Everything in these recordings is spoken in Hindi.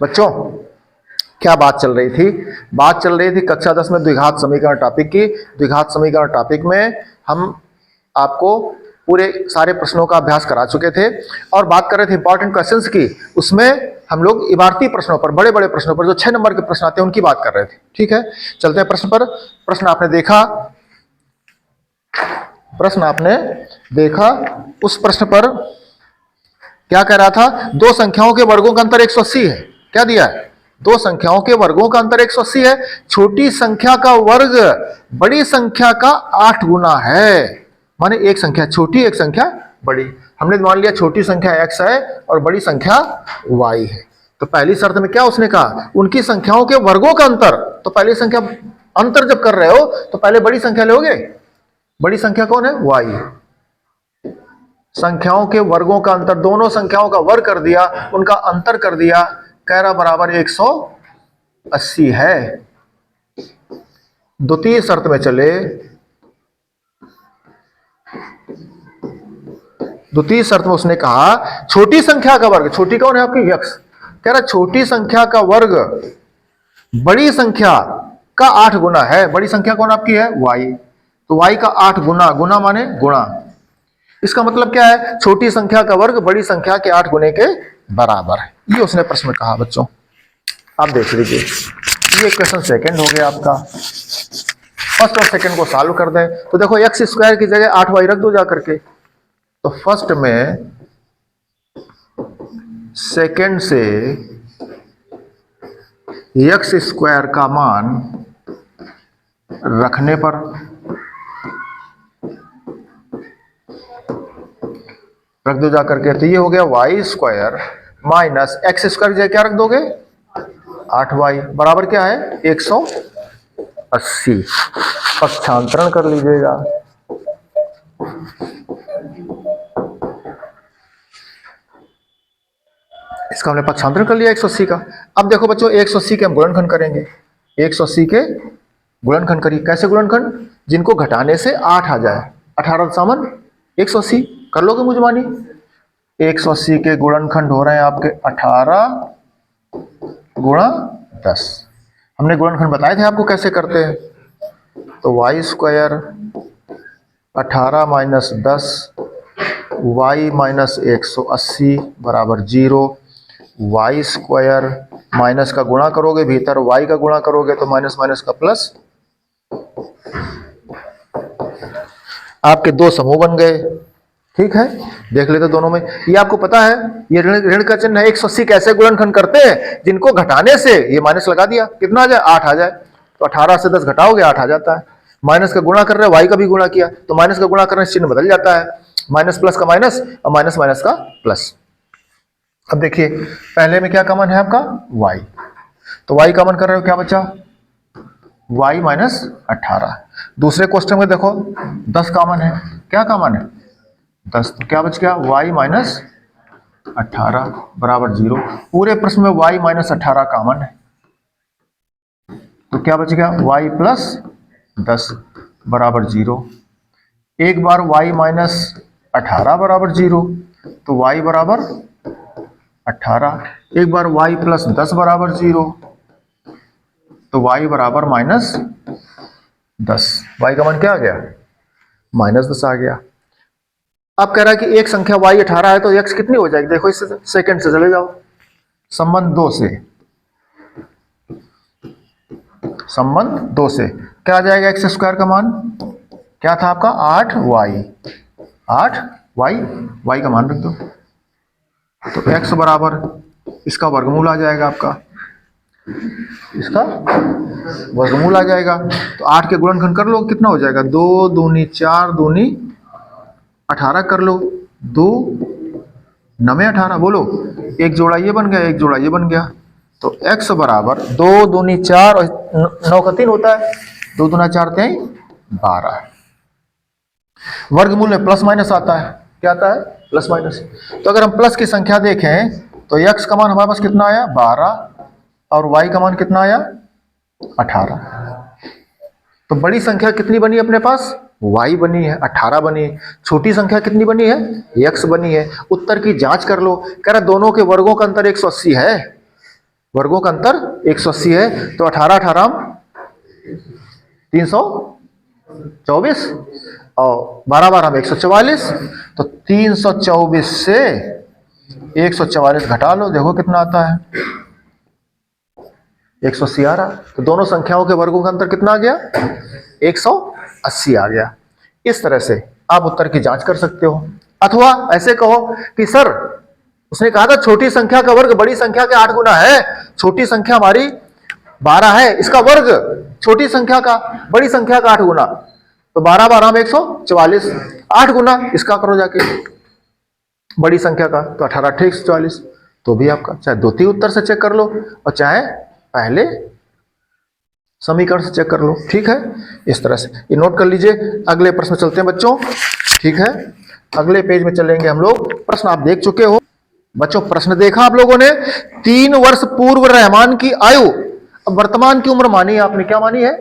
बच्चों क्या बात चल रही थी? बात चल रही थी कक्षा 10 में द्विघात समीकरण टॉपिक की। द्विघात समीकरण टॉपिक में हम आपको पूरे सारे प्रश्नों का अभ्यास करा चुके थे और बात कर रहे थे इंपॉर्टेंट क्वेश्चंस की। उसमें हम लोग इबारती प्रश्नों पर, बड़े बड़े प्रश्नों पर, जो 6 नंबर के प्रश्न आते हैं उनकी बात कर रहे थे। ठीक है, चलते हैं प्रश्न पर। प्रश्न आपने देखा, उस प्रश्न पर क्या कह रहा था? दो संख्याओं के वर्गों का अंतर 180 है। क्या दिया है? दो संख्याओं के वर्गों का अंतर 180 है। छोटी संख्या का वर्ग बड़ी संख्या का 8 गुना है। माने एक संख्या छोटी, एक संख्या बड़ी। हमने मान लिया छोटी संख्या x है और बड़ी संख्या y है। तो पहली शर्त में क्या उसने कहा? उनकी संख्याओं के वर्गों का अंतर। तो पहली संख्या अंतर जब कर रहे हो तो पहले बड़ी संख्या लोगे। बड़ी संख्या कौन है? y। संख्याओं के वर्गों का अंतर, दोनों संख्याओं का वर्ग कर दिया, उनका अंतर कर दिया, कह रहा बराबर 180 है। द्वितीय शर्त में चले। द्वितीय शर्त में उसने कहा छोटी संख्या का वर्ग, छोटी कौन है आपकी? x। कह रहा छोटी संख्या का वर्ग बड़ी संख्या का 8 गुना है। बड़ी संख्या कौन आपकी है? y। तो y का 8 गुना, गुना माने गुणा। इसका मतलब क्या है? छोटी संख्या का वर्ग बड़ी संख्या के 8 गुने के बराबर है। ये उसने प्रश्न में कहा। बच्चों आप देख लीजिए, ये क्वेश्चन सेकंड हो गया आपका। फर्स्ट और सेकंड को सॉल्व कर दें तो देखो एक्स स्क्वायर की जगह 8y रख दो जा करके। तो फर्स्ट में सेकंड से एक्स स्क्वायर का मान रखने पर रख दो जा करके, तो ये हो गया y square minus x square की जगह क्या रख दोगे? 8y बराबर क्या है? 180। पक्षांतरण कर लीजिएगा। इसका हमने पक्षांतरण कर लिया 180 का। अब देखो बच्चों 180 के हम गुणनखंड करेंगे। 180 के गुणनखंड करिए। कैसे गुणनखंड? जिनको घटाने से 8 आ जाए। 18 सामन 180 कर लोगे मुझे मानी। 180 के गुणनखंड हो रहे हैं आपके 18 गुणा 10। हमने गुणनखंड बताए थे आपको कैसे करते हैं। तो y square 18 minus 10 y minus 180 बराबर 0। y स्क्वायर माइनस का गुणा करोगे, भीतर y का गुणा करोगे तो माइनस माइनस का प्लस। आपके दो समूह बन गए। ठीक है, देख लेते दोनों में। ये आपको पता है, ये ऋण का चिन्ह है। 180 कैसे गुणनखंड करते हैं? जिनको घटाने से ये माइनस लगा दिया, कितना आ जाए? 8 आ जाए। तो 18 से 10 घटाओगे 8 आ जाता है। माइनस का गुणा कर रहे हैं, y का भी गुणा किया तो माइनस का गुणा करने से चिन्ह बदल जाता है। माइनस प्लस का माइनस और माइनस माइनस का प्लस। अब देखिए पहले में क्या कॉमन है आपका? y। तो y कॉमन कर रहे हो, क्या बचा? y minus 18। दूसरे क्वेश्चन में देखो 10 कॉमन है। क्या कॉमन है? 10। तो क्या बच गया? y माइनस 18 बराबर 0। पूरे प्रश्न में y माइनस 18 कॉमन है। तो क्या बच गया? y प्लस 10 बराबर 0। एक बार y माइनस 18 बराबर 0 तो y बराबर 18। एक बार y प्लस 10 बराबर 0 तो y बराबर माइनस 10। y का मान क्या आ गया? माइनस 10 आ गया। अब कह रहा है कि एक संख्या y 18 है तो x कितनी हो जाएगी? देखो इससे सेकंड से चले जाओ, संबंध 2 से। संबंध 2 से क्या आ जाएगा? एक्स स्क्वायर का मान क्या था आपका? 8y। 8y, y का मान रख दो तो x बराबर इसका वर्गमूल आ जाएगा आपका। इसका वर्गमूल आ जाएगा। तो 8 के गुणनखंड कर लो, कितना हो जाएगा? 2 दूनी 4 दूनी 18 कर लो। 2 9 18 बोलो। एक जोड़ा ये बन गया, एक जोड़ा ये बन गया। तो x बराबर 2 दूनी 4 और 9 का 3 होता है। 2 दूना 4 3 12। वर्गमूल में प्लस माइनस आता है। क्या आता है? Plus minus. तो अगर हम प्लस की संख्या देखें तो x का मान हमारे पास कितना आया? 12 और y का मान कितना आया? 18। तो बड़ी संख्या कितनी बनी अपने पास? y बनी है, 18 बनी है। छोटी संख्या कितनी बनी है? x बनी है। उत्तर की जांच कर लो। कह रहा दोनों के वर्गों का अंतर 180 है। वर्गों का अंतर 180 है, तो 18 18 324 और 12 12 में 144, तो 324 से 144 घटा लो, देखो कितना आता है, 180 आ रहा। तो दोनों संख्याओं के वर्गों का अंतर कितना आ गया, 180 आ गया। इस तरह से आप उत्तर की जांच कर सकते हो। अथवा ऐसे कहो कि सर उसने कहा था छोटी संख्या का वर्ग बड़ी संख्या के 8 गुना है, छोटी संख्या हमारी 12 है, इसका वर्ग छोटी संख्या का बड़ी संख्या का 8 गुना, तो 12 12 में 144, 8 गुना इसका करो जाके बड़ी संख्या का, तो 18 8 144, तो भी आपका चाहे द्वितीय उत्तर से चेक कर लो और चाहे पहले समीकरण से चेक कर लो। ठीक है, इस तरह से ये नोट कर लीजिए। अगले प्रश्न चलते हैं बच्चों। ठीक है, अगले पेज में चलेंगे हम लोग। प्रश्न आप देख चुके हो बच्चों, प्रश्न देखा आप लोगों ने, 3 वर्ष पूर्व रहमान की आयु, अब वर्तमान की उम्र मानी आपने, क्या मानी है,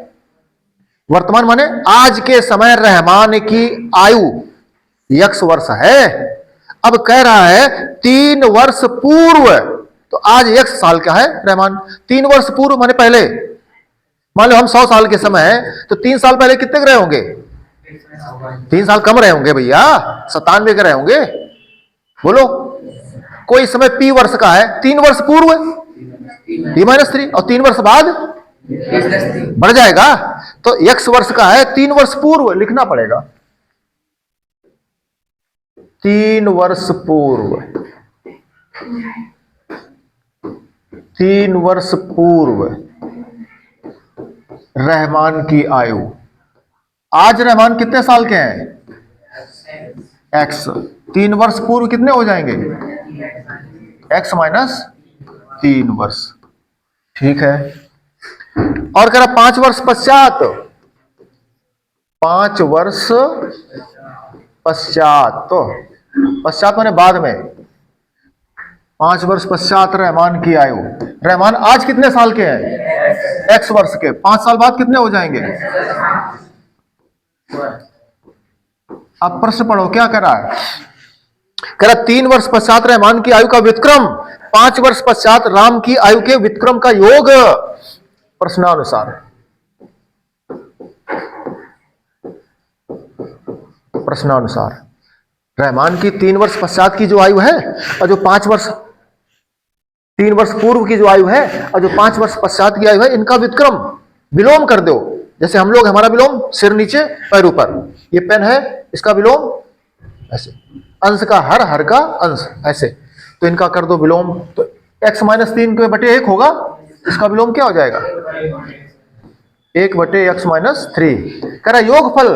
वर्तमान माने आज के समय रहमान की आयु x वर्ष है। अब कह रहा है 3 वर्ष पूर्व, तो आज x साल का है रहमान, 3 वर्ष पूर्व माने पहले, मान लो हम 100 साल के समय है, तो 3 साल पहले कितने के रहे होंगे, 3 साल कम रहे होंगे भैया, 97 के रहे होंगे। बोलो, कोई समय p वर्ष का है, 3 वर्ष पूर्व p-3 और 3 वर्ष बाद बढ़ जाएगा, तो x वर्ष का है, 3 वर्ष पूर्व लिखना पड़ेगा, 3 वर्ष पूर्व, 3 वर्ष पूर्व रहमान की आयु। आज रहमान कितने साल के हैं, x, 3 वर्ष पूर्व कितने हो जाएंगे, x माइनस 3 वर्ष। ठीक है, और कह रहा 5 वर्ष पश्चात, 5 वर्ष पश्चात, तो पश्चात माने बाद में, 5 वर्ष पश्चात रहमान की आयु, रहमान आज कितने साल के हैं, x वर्ष के, 5 साल बाद कितने हो जाएंगे। अब प्रश्न पढ़ो क्या कह रहा है, कह रहा 3 वर्ष पश्चात रहमान की आयु का व्युत्क्रम 5 वर्ष पश्चात राम की आयु के व्युत्क्रम का योग प्रश्नानुसार। प्रश्नानुसार रहमान की 3 वर्ष पश्चात की जो आयु है और जो 5 वर्ष 3 वर्ष पूर्व की जो आयु है और जो 5 वर्ष पश्चात की आयु है, इनका व्युत्क्रम विलोम कर दो। जैसे हम लोग, हमारा विलोम सिर नीचे पैर ऊपर, ये पेन है, इसका विलोम ऐसे, अंश का हर, हर का अंश ऐसे, तो इनका कर दो विलोम, तो x माइनस 3 के बटे 1 होगा, इसका विलोम क्या हो जाएगा, 1 बटे x माइनस 3। कह रहा योगफल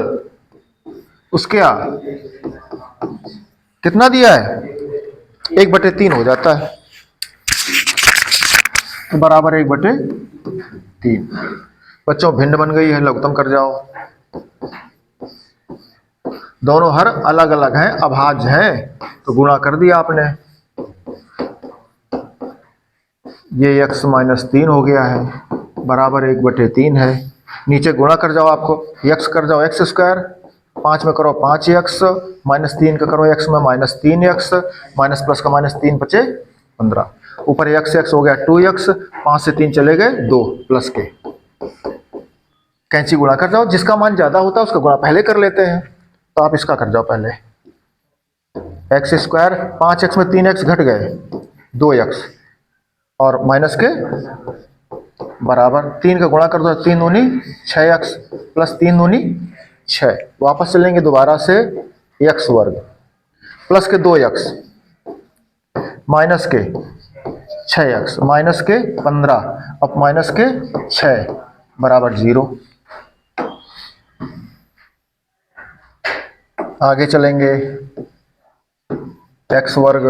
उसके कितना दिया है, 1 बटे 3 हो जाता है, तो बराबर 1 बटे 3। बच्चों भिन्न बन गई है, लघुत्तम कर जाओ। दोनों हर अलग अलग हैं, अभाज्य हैं, तो गुणा कर दिया आपने, ये x माइनस 3 हो गया है, बराबर 1 बटे 3 है। नीचे गुणा कर जाओ, आपको x कर जाओ x स्क्वायर, 5 में करो 5x, माइनस 3 का करो x में माइनस 3x, माइनस प्लस का माइनस 3 बचे 15, ऊपर x हो गया 2x, 5 से 3 चले गए 2 प्लस के, कैंची गुणा कर जाओ, जिसका मान ज्यादा होता है उसका गुणा पहले कर लेते हैं, तो आप इसका कर जाओ पहले, x स्क्वायर 5x में 3x घट गए 2x और माइनस के बराबर 3 का गुणा कर दो, 3 दूनी 6x प्लस 3 दूनी 6, वापस चलेंगे दोबारा से x वर्ग प्लस के 2x माइनस के 6x माइनस के 15 अब माइनस के 6 बराबर 0। आगे चलेंगे, x वर्ग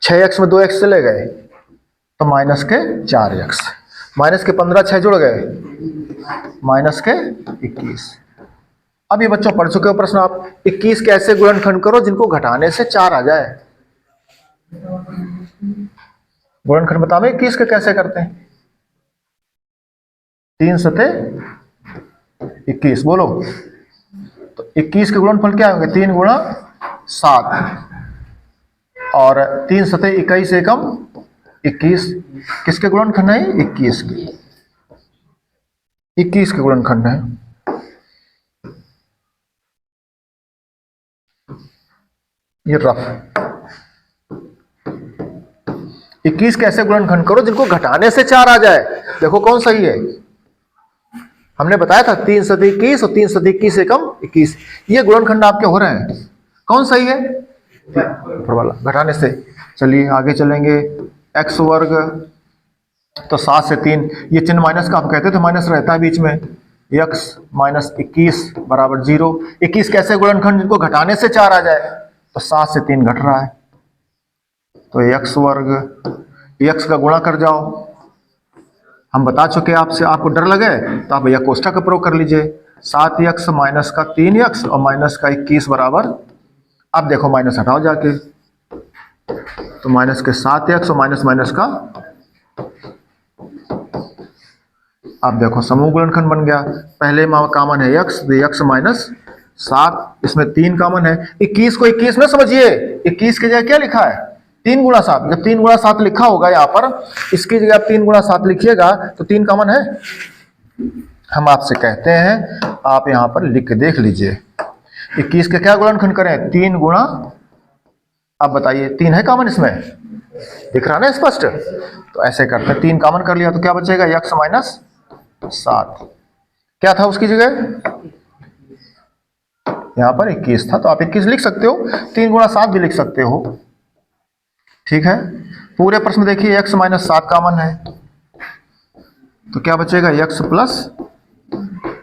6x में 2x चले गए तो माइनस के 4x, माइनस के 15 6 जुड़ गए माइनस के 21। अब ये बच्चों पढ़ चुके हो प्रश्न आप, 21 के ऐसे गुणनखंड करो जिनको घटाने से 4 आ जाए। गुणनखंड बताओ 21 के कैसे करते हैं, 3 सते 21 बोलो, तो 21 के गुणनफल क्या होंगे, 3 गुणा 7 और 3 सते 21 एकम 21 किसके गुणनखंड है? 21 के, 21 के गुणनखंड है। ये रफ 21 कैसे गुणनखंड करो जिनको घटाने से 4 आ जाए। देखो कौन सही है, हमने बताया था 3 सदी 21 और 3 सदी 21 एकम 21, ये गुणनखंड आपके हो रहे हैं। कौन सही है? ऊपर वाला घटाने से। चलिए आगे चलेंगे, x वर्ग तो 7 से 3, ये चिन्ह माइनस का आप कहते थे, माइनस रहता है बीच में, x माइनस 21 बराबर 0। 21 कैसे गुणनखंड जिनको घटाने से 4 आ जाए, तो 7 से 3 घट रहा है, तो x वर्ग, x का गुणा कर जाओ। हम बता चुके आपसे, आपको डर लगे तो आप भैया कोष्ठक का प्रयोग कर लीजिए। 7x माइनस का 3x और माइनस का 21 बराबर, अब देखो माइनस हटाओ जाके, तो माइनस के 7x और माइनस माइनस का, अब देखो समूह गुणनखंड बन गया। पहले में कॉमन है x, x माइनस 7, इसमें 3 कॉमन है। 21 को 21 ना समझिए, 21 की जगह क्या लिखा है? 3 गुणा 7। जब 3 गुणा 7 लिखा होगा यहाँ पर, इसकी जगह आप 3 गुणा 7 लिखिएगा तो 3 कॉमन है। हम आपसे कहते हैं आप यहाँ पर लिख के देख लीजिए, 21 के क्या गुणनखंड करें? 3 गुणा, अब बताइए 3 है कॉमन इसमें, दिख रहा ना स्पष्ट? तो ऐसे करते हैं, 3 कॉमन कर लिया तो क्या बचेगा? x माइनस 7, क्या था उसकी जगह? यहाँ पर 21 था, तो आप 21 लिख सकते हो, 3 गुणा 7 भी लिख सकते हो, ठीक है। पूरे प्रश्न देखिए x माइनस 7 कॉमन है, तो क्या बचेगा? x प्लस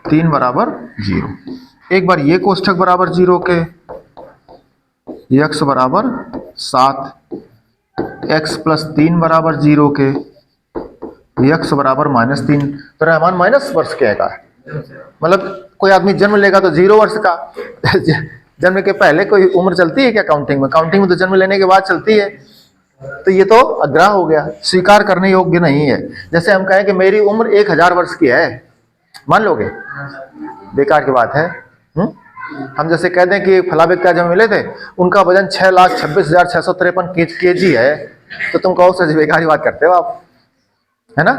3 बराबर 0। एक बार ये कोष्ठक बराबर 0 के, x बराबर 7, x प्लस 3 बराबर 0 के, x बराबर माइनस 3। तो रहमान माइनस वर्ष के का है, मतलब कोई आदमी जन्म लेगा तो 0 वर्ष का जन्म के पहले कोई उम्र चलती है क्या काउंटिंग में? काउंटिंग में तो जन्म लेने के बाद चलती है। तो ये तो अग्राह हो गया, स्वीकार करने योग्य नहीं है। जैसे हम कहें कि मेरी उम्र 1000 वर्ष की है, मान लोगे? बेकार की बात है। हम जैसे कह दें कि फला व्यक्ति जब मिले थे, उनका वजन 6,26,653 kg है, तो तुम कहो सच बेकार की बात करते हो आप, है ना?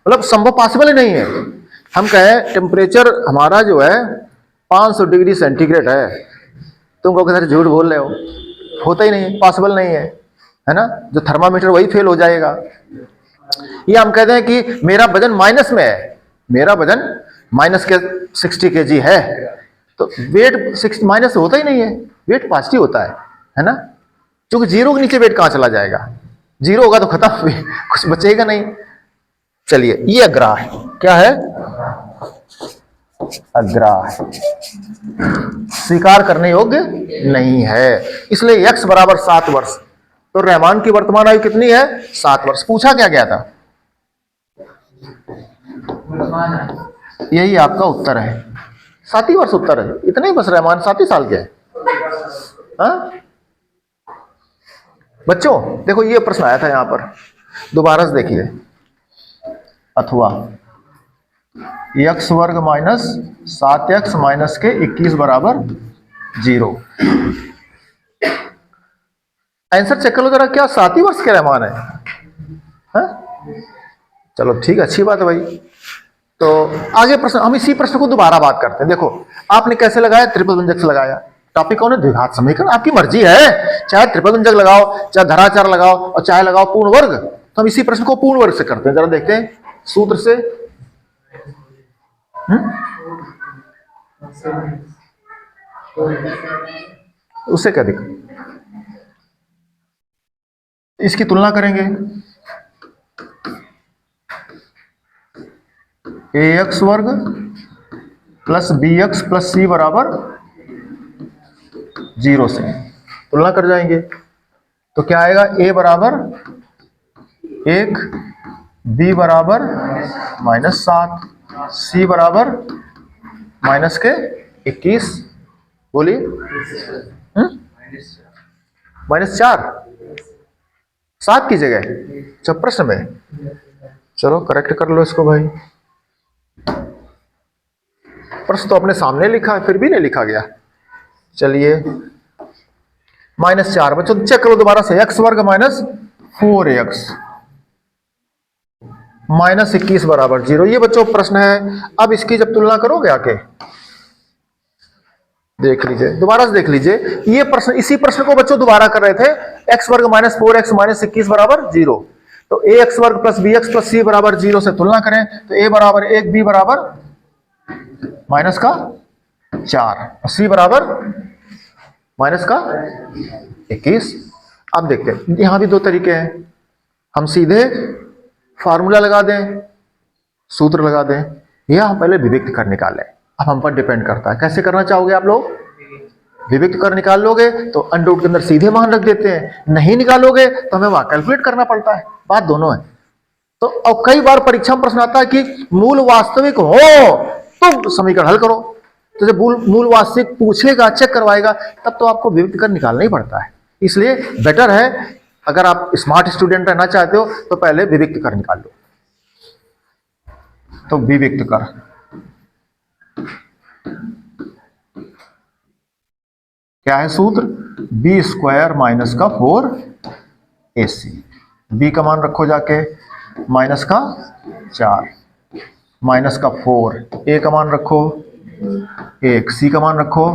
मतलब संभव पॉसिबल ही नहीं है। हम कहें टेम्परेचर हमारा जो है 500 डिग्री सेंटीग्रेड है, तुम कहो सर झूठ बोल रहे हो, होता ही नहीं, पॉसिबल नहीं है ना? जो थर्मामीटर वही फेल हो जाएगा। ये हम कहते हैं कि मेरा वजन माइनस में है, मेरा वजन माइनस के 60 kg है, तो वेट 60 माइनस होता ही नहीं है, वेट पॉजिटिव होता है ना? क्योंकि 0 के नीचे वेट कहां चला जाएगा? 0 होगा तो खत्म, कुछ बचेगा नहीं। चलिए ये अग्राह है, क्या है? अग्राह है, स्वीकार करने योग्य नहीं है। इसलिए x बराबर 7 वर्ष, तो रहमान की वर्तमान आयु कितनी है? 7 वर्ष। पूछा क्या गया था? यही आपका उत्तर है, 7 ही वर्ष उत्तर है, इतना ही बस। रहमान 7 ही साल के हैं। हाँ बच्चों देखो ये प्रश्न आया था यहां पर, दोबारा से देखिए। अथवा x वर्ग माइनस 7x माइनस के 21 बराबर 0। आंसर चेक कर लो जरा, क्या 7 ही वर्ष के रहमान है? हाँ? चलो ठीक है, अच्छी बात है भाई। तो आगे प्रश्न, हम इसी प्रश्न को दोबारा बात करते हैं। देखो आपने कैसे लगाया? ट्रिपल व्यंजक से लगाया। टॉपिक कौन है? द्विघात समीकरण। आपकी मर्जी है, चाहे ट्रिपल व्यंजक लगाओ, चाहे धराचार लगाओ, और चाहे लगाओ पूर्ण वर्ग। तो हम इसी प्रश्न को पूर्ण वर्ग से करते हैं, जरा देखते हैं सूत्र से। उससे क्या दिक्कत? इसकी तुलना करेंगे, ax वर्ग प्लस bx प्लस c बराबर 0 से तुलना कर जाएंगे, तो क्या आएगा? a बराबर 1, b बराबर -7, c बराबर माइनस के 21। बोलिए -4, 7 की जगह जब प्रश्न में। चलो करेक्ट कर लो इसको भाई, प्रश्न तो अपने सामने लिखा है फिर भी नहीं लिखा गया। चलिए -4 बच्चों चेक करो दोबारा से। x वर्ग माइनस 4x -21 बराबर 0। ये बच्चों प्रश्न है। अब इसकी जब तुलना करोगे आके, देख लीजिए, दोबारा से देख लीजिए। ये प्रश्न, इसी प्रश्न को बच्चों दोबारा कर रहे थे। x वर्ग माइनस 4x माइनस 21 बराबर 0। तो ax वर्ग प्लस bx प्लस c बराबर 0 से तुलना करें तो a बराबर 1, b बराबर माइनस का 4 और c बराबर माइनस का 21। अब देखते हैं, यहां भी दो तरीके हैं। हम सीधे फार्मूला लगा दें, सूत्र लगा दें, या हम पहले विविक्त कर निकालें। अब हम पर डिपेंड करता है कैसे करना चाहोगे आप लोग। विविक्त कर निकाल लोगे तो अंडर रूट के अंदर सीधे मान रख देते हैं, नहीं निकालोगे तो हमें वहां कैलकुलेट करना पड़ता है। बात दोनों है। तो अब कई बार परीक्षा में प्रश्न आता है कि मूल वास्तविक हो तो समीकरण हल करो। तो जब मूल वास्तविक पूछेगा, चेक करवाएगा, तब तो आपको विविक्त कर निकालना ही पड़ता है। इसलिए बेटर है, अगर आप स्मार्ट स्टूडेंट रहना चाहते हो तो पहले विविक्त कर निकाल लो। तो विविक्त कर, क्या है सूत्र, बी स्क्वायर माइनस का 4ac। बी का मान रखो जाके माइनस का 4, माइनस का 4, ए का मान रखो 1, सी का मान रखो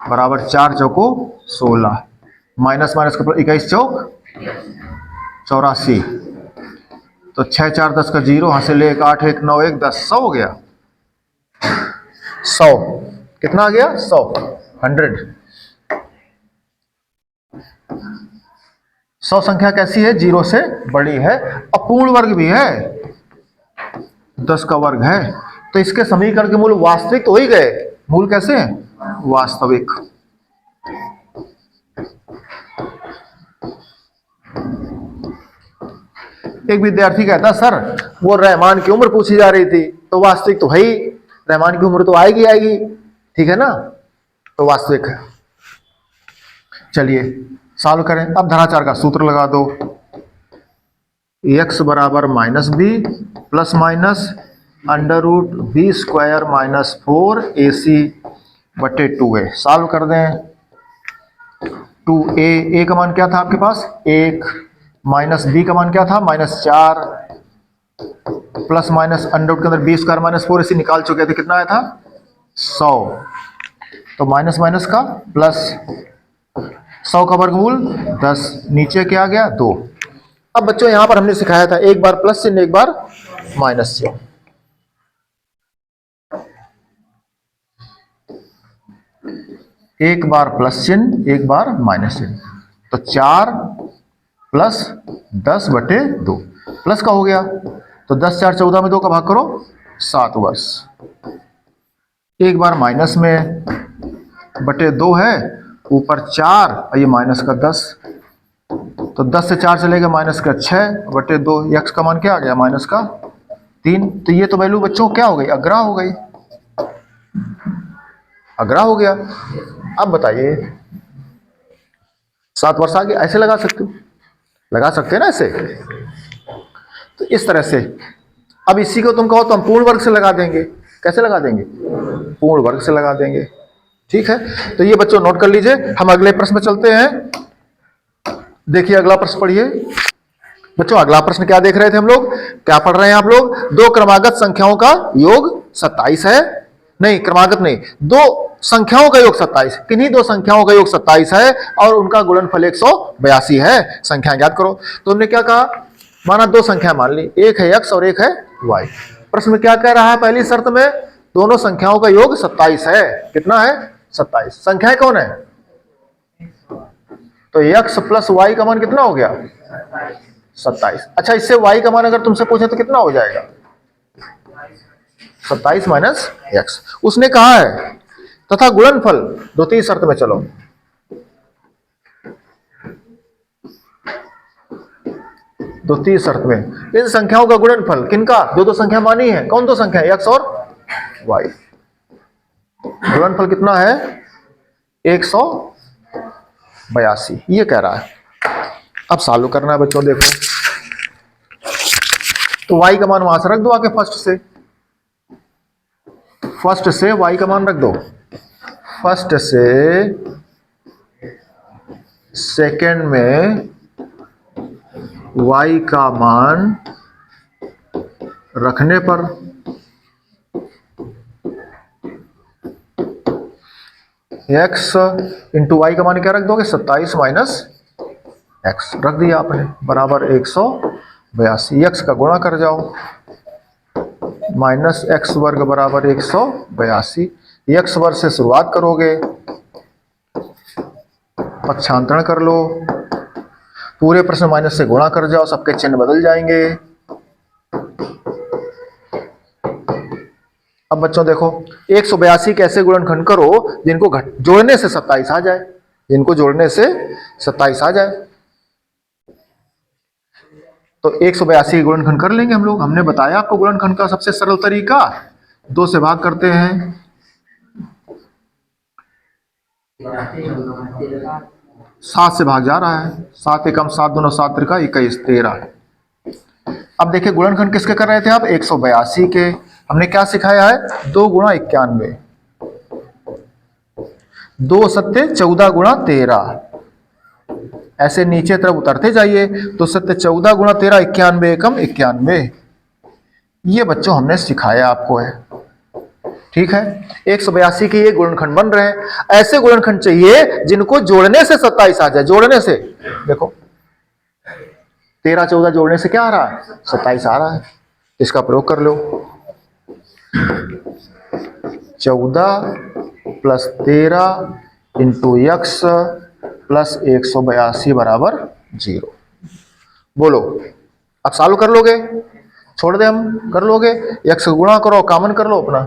बराबर 4 चौको 16, माइनस माइनस का 21 चौक 84। तो 6 4 10 का 0, हासिल 1 8 1 9 1 10, 100 हो गया। 100 कितना आ गया, 100 100 संख्या कैसी है, 0 से बड़ी है, अपूर्ण वर्ग भी है, 10 का वर्ग है। तो इसके समीकरण के मूल वास्तविक तो हो ही गए। मूल कैसे हैं, वास्तविक। एक विद्यार्थी कहता, सर वो रहमान की उम्र पूछी जा रही थी, तो वास्तविक तो है ही, रहमान की उम्र तो आएगी आएगी, ठीक है ना, तो वास्तविक है। चलिए सॉल्व करें। अब धनाचार का सूत्र लगा दो, x बराबर minus B plus minus under root B square minus 4ac बटे 2a। सॉल्व कर दें। 2a, का मान क्या था आपके पास 1, माइनस b का मान क्या था -4, प्लस माइनस अंडर रूट के अंदर बी स्क्वायर माइनस 4ac निकाल चुके थे, कितना आया था 100। तो माइनस माइनस का प्लस, 100 का वर्गमूल 10, नीचे क्या आ गया 2। अब बच्चों यहां पर हमने सिखाया था एक बार प्लस चिन्ह एक बार माइनस चिन्ह। एक बार प्लस चिन्ह एक बार माइनस चिन्ह, तो 4 प्लस 10 बटे 2, प्लस का हो गया तो 10 4 14 में 2 का भाग करो 7 वर्ष। एक बार माइनस में बटे 2 है, ऊपर 4 और ये माइनस का 10, तो 10 से 4 चलेगा माइनस का 6 बटे 2, x का मान क्या आ गया माइनस का 3। तो ये तो वैल्यू बच्चों क्या हो गई, अग्रा हो गई, अग्रा हो गया। अब बताइए 7 वर्ष आगे ऐसे लगा सकते हो, लगा सकते हैं ना ऐसे। तो इस तरह से अब इसी को तुम कहो तो हम पूर्ण वर्ग से लगा देंगे। कैसे लगा देंगे, पूर्ण वर्ग से लगा देंगे, ठीक है। तो ये बच्चों नोट कर लीजिए। हम अगले प्रश्न में चलते हैं। देखिए अगला प्रश्न पढ़िए बच्चों। अगला प्रश्न क्या देख रहे थे हम लोग, क्या पढ़ रहे हैं आप लोग, दो क्रमागत संख्याओं का योग 27 है, नहीं क्रमागत नहीं, दो संख्याओं का योग 27, किन्हीं दो संख्याओं का योग 27 है और उनका गुणनफल 182 है। संख्या ज्ञात करो। तो हमने क्या कहा, माना दो संख्या मान ली, एक है x और एक है y। प्रश्न में क्या कह रहा है, पहली शर्त में दोनों संख्याओं का योग 27 है। कितना है 27। संख्याएं कौन है, तो x प्लस y का मान कितना हो गया 27। अच्छा इससे y का मान अगर तुमसे पूछे तो कितना हो जाएगा 27 माइनस x। उसने कहा है तथा गुणनफल, द्वितीय शर्त में चलो, द्वितीय शर्त में इन संख्याओं का गुणनफल किनका, दो संख्या मानी है, कौन दो संख्या है, x और y। गुणनफल कितना है 182, ये कह रहा है। अब सॉल्व करना है बच्चों। देखो तो y का मान वहां से रख दो आके, फर्स्ट से y का मान रख दो, फर्स्ट से सेकंड में y का मान रखने पर x इंटू वाई का मान क्या रख दोगे, 27 माइनस एक्स रख दिया आपने, बराबर 182। x का गुणा कर जाओ, माइनस एक्स वर्ग बराबर 182। एक्स वर्ग से शुरुआत करोगे, पक्षांतरण कर लो, पूरे प्रश्न माइनस से गुणा कर जाओ, सबके चिन्ह बदल जाएंगे। अब बच्चों देखो 182 कैसे गुणनखंड करो जिनको जोड़ने से 27 आ जाए, जिनको जोड़ने से 27 आ जाए। तो 182 गुणनखंड कर लेंगे हम लोग। हमने बताया आपको गुणनखंड का सबसे सरल तरीका, 2 से भाग करते हैं, 7 से भाग जा रहा है, 7 एकम 7 दूना 7 त्रिका 21 13। अब देखिए गुणनखंड किसके कर रहे थे आप, 182 के। हमने क्या सिखाया है, 2 गुणा 91, 2 सत्ते 14 गुणा 13, ऐसे नीचे तरफ उतरते जाइए तो 7 14 गुणा 13 91 एकम 91। ये बच्चों हमने सिखाया आपको है, ठीक है। 182 के ये गुणनखंड बन रहे हैं। ऐसे गुणनखंड चाहिए जिनको जोड़ने से 27 आ जाए, जोड़ने से। देखो 13 14 जोड़ने से क्या आ रहा है, 27 आ रहा है। इसका प्रयोग कर लो, 14 प्लस 13 इंटू एक्स प्लस 182 बराबर 0। बोलो अब सॉल्व कर लोगे, छोड़ दे हम कर लोगे, एक्स से गुणा करो, कॉमन कर लो, अपना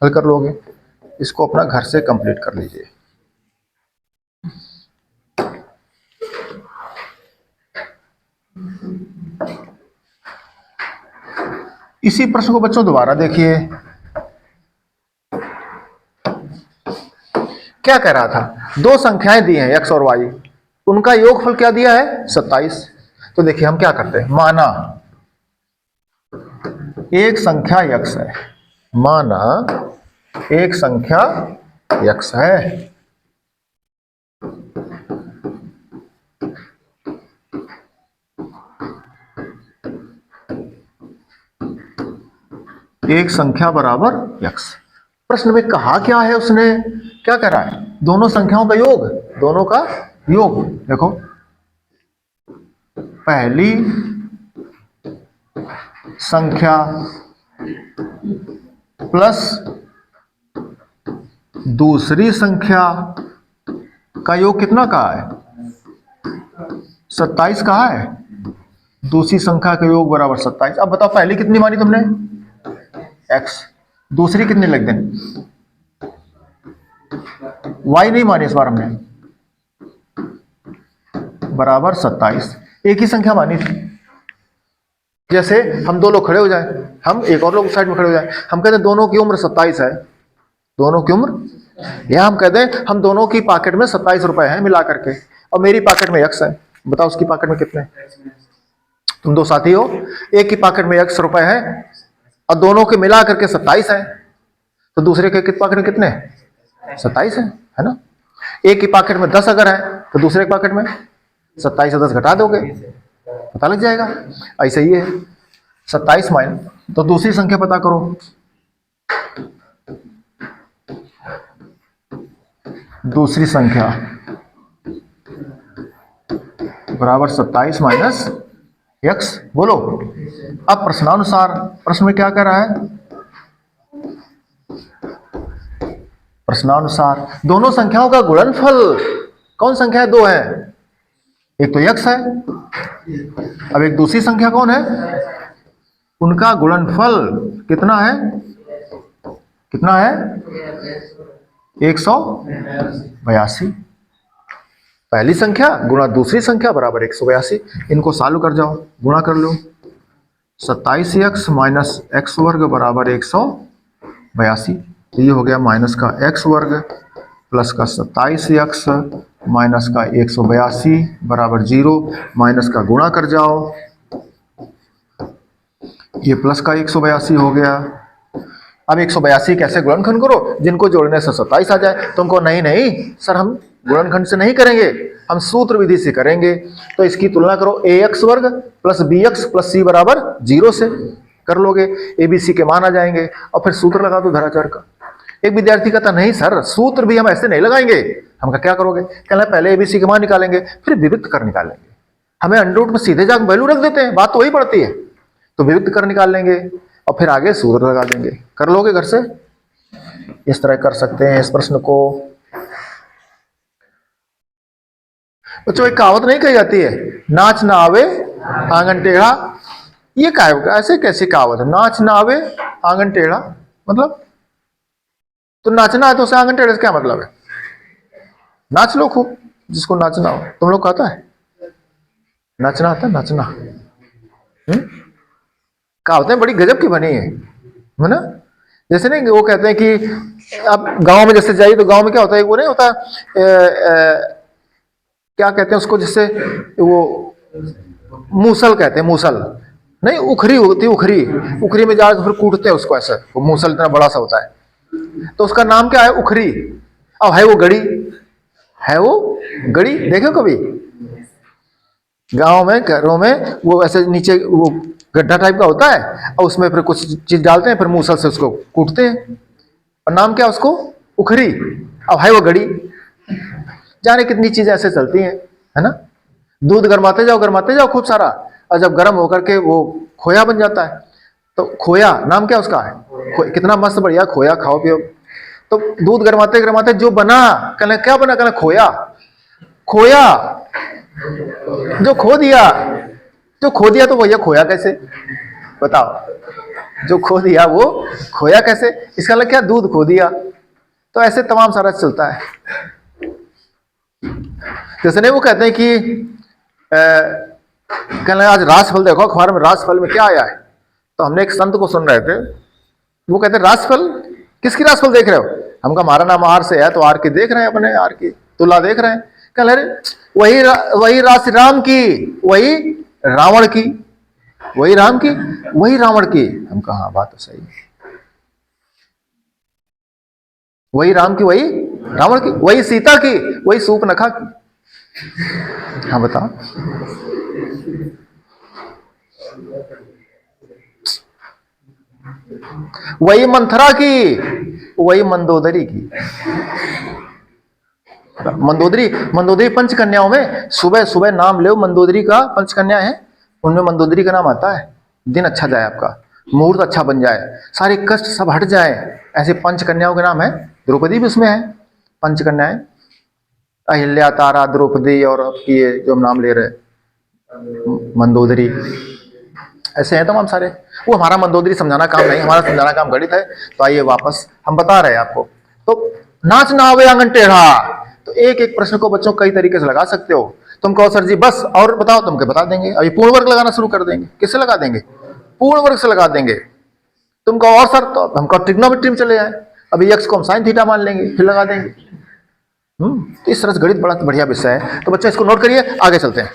हल कर लोगे। इसको अपना घर से कंप्लीट कर लीजिए। इसी प्रश्न को बच्चों दोबारा देखिए, क्या कह रहा था, 2 संख्याएं दी हैं x और y, उनका योगफल क्या दिया है, 27। तो देखिए हम क्या करते हैं, माना एक संख्या x है, माना एक संख्या x है, एक संख्या बराबर x। प्रश्न में कहा क्या है उसने, क्या कह रहा है, दोनों संख्याओं का योग, दोनों का योग। देखो पहली संख्या प्लस दूसरी संख्या का योग कितना कहा है, 27 कहा है। दूसरी संख्या का योग बराबर 27। अब बताओ पहली कितनी मानी तुमने, x, दूसरी कितनी लिख दें, y नहीं मानी इस बार हमने, बराबर 27। एक ही संख्या मानी थी। जैसे हम 2 लोग खड़े हो जाए, हम एक और लोग साइड में खड़े हो जाए, हम कहते हैं दोनों की उम्र 27 है, दोनों की उम्र, या हम कहते हैं हम दोनों की पॉकेट में 27 रुपए हैं मिला करके, और मेरी पॉकेट में x है, बताओ उसकी पॉकेट में कितने, तुम 2 साथी हो, एक की पॉकेट में x रुपए है और दोनों के मिला करके 27 है, तो दूसरे के पॉकेट में कितने, 27 है ना। एक की पॉकेट में 10 अगर है तो दूसरे की पॉकेट में 27 से 10 घटा दोगे, पता लग जाएगा। ऐसे ही है 27 माइनस, तो दूसरी संख्या पता करो, दूसरी संख्या बराबर 27 माइनस x। बोलो अब प्रश्नानुसार, प्रश्न में क्या कह रहा है, प्रश्नानुसार दोनों संख्याओं का गुणनफल, कौन संख्या है, 2 है, एक तो x है, अब एक दूसरी संख्या कौन है, उनका गुणनफल कितना है, कितना है 182। पहली संख्या गुणा दूसरी संख्या बराबर 182। इनको सॉल्व कर जाओ, गुणा कर लो, 27x माइनस एक्स वर्ग बराबर 182। तो ये हो गया माइनस का x वर्ग प्लस का 27x माइनस का 182 बराबर 0, माइनस का गुणा कर जाओ, ये प्लस का 182 हो गया। अब 182 कैसे गुणनखंड करो जिनको जोड़ने से 27 आ जाए। तुमको नहीं नहीं सर हम गुणनखंड से नहीं करेंगे, हम सूत्र विधि से करेंगे। तो इसकी तुलना करो ax वर्ग प्लस bx प्लस c बराबर 0 से। कर लोगे, एबीसी के मान आ जाएंगे और फिर सूत्र लगा दो धराचर का। एक विद्यार्थी कहता नहीं सर सूत्र भी हम ऐसे नहीं लगाएंगे। हम क्या करोगे? कहना पहले एबीसी के मान निकालेंगे फिर विविक्त कर निकालेंगे। हमें अंडर रूट में सीधे जाकर वैल्यू रख देते हैं, बात तो वही पड़ती है। तो विविक्त कर निकाल लेंगे और फिर आगे सूत्र लगा देंगे। कर लोगे घर से? इस तरह कर सकते हैं इस प्रश्न को। बच्चों एक कहावत नहीं कही जाती है, नाच ना आवे आंगन टेढ़ा? ये क्या है? ऐसे कैसी कहावत है? नाच ना आवे आंगन टेढ़ा मतलब तो नाचना है तो उसे आंगन टेढ़े से क्या मतलब है? नाच लो खूब, जिसको नाचना हो। तुम लोग कहता है नाचना आता है? नाचना कहावतें बड़ी गजब की बनी है ना। जैसे नहीं वो कहते हैं कि आप गांव में जैसे जाइए तो गांव में क्या होता है, वो नहीं होता क्या कहते हैं उसको, जिससे वो मूसल कहते हैं, मूसल नहीं उखरी होती, उखरी, उखरी में जाकर फिर कूटते हैं उसको ऐसा, वो मूसल इतना बड़ा सा होता है तो उसका नाम क्या है? उखरी। अब है वो गड़ी, है वो गड़ी, देखो कभी गांव में घरों में वो ऐसे नीचे वो गड्ढा टाइप का होता है और उसमें फिर कुछ चीज डालते हैं, फिर मूसल से उसको कूटते हैं और नाम क्या उसको? उखरी। अब है वो गड़ी। जाने कितनी चीजें ऐसे चलती हैं, है ना। दूध गरमाते जाओ खूब सारा, और जब गर्म होकर के वो खोया बन जाता है तो खोया नाम क्या उसका है? कितना मस्त बढ़िया खोया खाओ पियो। तो दूध गरमाते गरमाते जो बना, कहना क्या बना? कहना खोया। खोया जो खो दिया तो भैया खोया कैसे? बताओ, जो खो दिया वो खोया कैसे? इसका मतलब क्या? दूध खो दिया। तो ऐसे तमाम सारा चलता है। जैसे नहीं वो कहते हैं कि कहना आज राशिफल देखो अखबार में, राशिफल में क्या आया है? तो हमने एक संत को सुन रहे थे, वो कहते हैं राशिफल? किसकी राशिफल देख रहे हो? हमका हमारा नाम आर से है तो आर की देख रहे हैं, अपने आर की तुला देख रहे हैं। कह रहे वही राशि राम की, वही रावण की, वही राम की वही रावण की। हम कहा हाँ बात तो सही है, वही राम की वही रावण की, वही सीता की वही सूपनखा की। हाँ बताओ। वही मंथरा की वही मंदोदरी की। मंदोदरी पंचकन्याओं में सुबह सुबह नाम लो, मंदोदरी का पंचकन्या है उनमें मंदोदरी का नाम आता है। दिन अच्छा जाए, आपका मुहूर्त अच्छा बन जाए, सारे कष्ट सब हट जाए, ऐसे पंचकन्याओं के नाम है। द्रौपदी भी उसमें है, पंचकन्याएं अहिल्या, तारा, द्रौपदी और ये जो हम नाम ले रहे मंदोदरी, ऐसे हैं तमाम सारे। वो हमारा मंदोदरी समझाना काम नहीं, हमारा समझाना काम गणित है। तो आइए वापस हम बता रहे हैं आपको। तो नाच ना आवे आंगन टेढ़ा, तो एक एक प्रश्न को बच्चों कई तरीके से लगा सकते हो। तुम कहो सर जी बस और बताओ, तुमको बता देंगे। अभी पूर्ण वर्ग लगाना शुरू कर देंगे। किससे लगा देंगे? पूर्ण वर्ग से लगा देंगे। तुम कहो और सर, तो हम कहो ट्रिग्नोमेट्री में चले जाए, अभी एक्स को हम साइन थीटा मान लेंगे फिर लगा देंगे। तो इस तरह से गणित बड़ा बढ़िया विषय है। तो बच्चों इसको नोट करिए, आगे चलते हैं।